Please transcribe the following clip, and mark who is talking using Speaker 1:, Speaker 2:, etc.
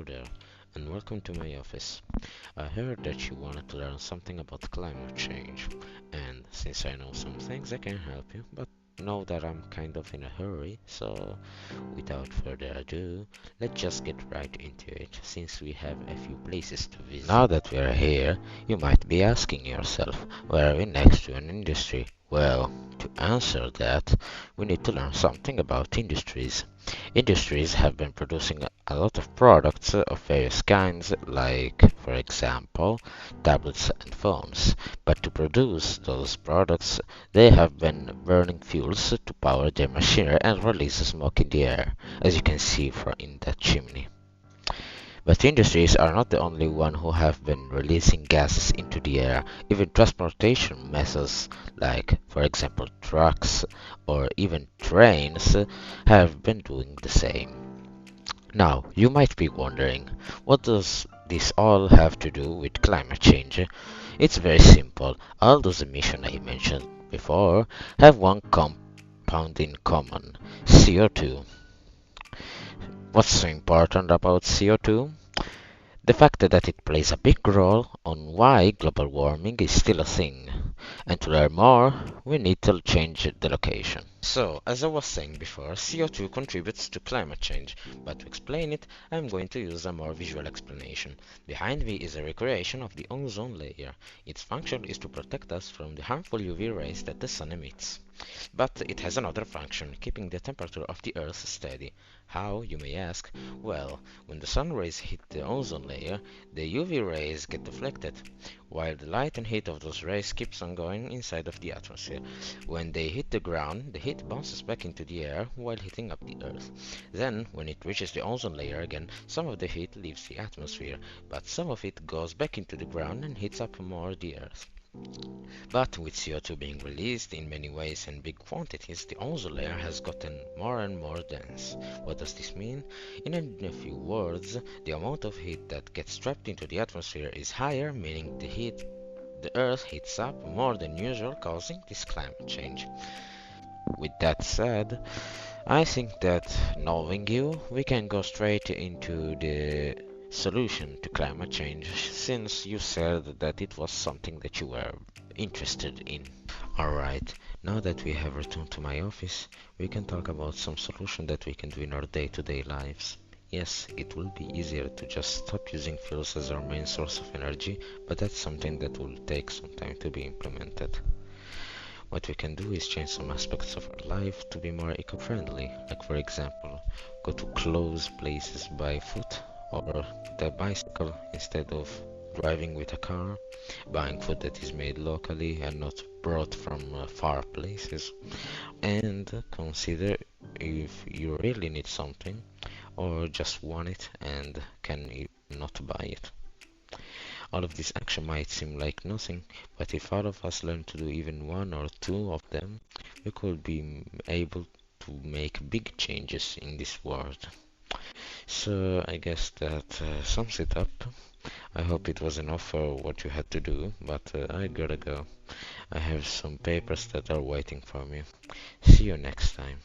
Speaker 1: Hello there, and welcome to my office. I heard that you wanted to learn something about climate change, and since I know some things, I can help you, but know that I'm kind of in a hurry, so without further ado, let's just get right into it, since we have a few places to visit. Now that we are here, you might be asking yourself, where are we next to an industry? Well, to answer that, we need to learn something about industries. Industries have been producing a lot of products of various kinds, like, for example, tablets and phones. But to produce those products, they have been burning fuels to power their machinery and release smoke in the air, as you can see in that chimney. But industries are not the only one who have been releasing gases into the air. Even transportation methods, like for example trucks or even trains, have been doing the same. Now, you might be wondering, what does this all have to do with climate change? It's very simple. All those emissions I mentioned before have one compound in common: CO2. What's so important about CO2? The fact that it plays a big role on why global warming is still a thing. And to learn more, we need to change the location. So, as I was saying before, CO2 contributes to climate change, but to explain it, I'm going to use a more visual explanation. Behind me is a recreation of the ozone layer. Its function is to protect us from the harmful UV rays that the sun emits. But it has another function, keeping the temperature of the Earth steady. How, you may ask? Well, when the sun rays hit the ozone layer, the UV rays get deflected, while the light and heat of those rays keeps on going inside of the atmosphere. When they hit the ground, the heat bounces back into the air while heating up the Earth. Then, when it reaches the ozone layer again, some of the heat leaves the atmosphere, but some of it goes back into the ground and heats up more the Earth. But with CO2 being released in many ways and big quantities, the ozone layer has gotten more and more dense. What does this mean? In a few words, the amount of heat that gets trapped into the atmosphere is higher, meaning the Earth heats up more than usual, causing this climate change. With that said, I think that knowing you, we can go straight into the solution to climate change, since you said that it was something that you were interested in. Alright, now that we have returned to my office, we can talk about some solution that we can do in our day-to-day lives. Yes, it will be easier to just stop using fuels as our main source of energy, but that's something that will take some time to be implemented. What we can do is change some aspects of our life to be more eco-friendly, like for example, go to close places by foot or with a bicycle instead of driving with a car, buying food that is made locally and not brought from far places, and consider if you really need something or just want it and can not buy it. All of this action might seem like nothing, but if all of us learn to do even one or two of them, we could be able to make big changes in this world. So I guess that sums it up. I hope it was enough for what you had to do, but I gotta go. I have some papers that are waiting for me. See you next time.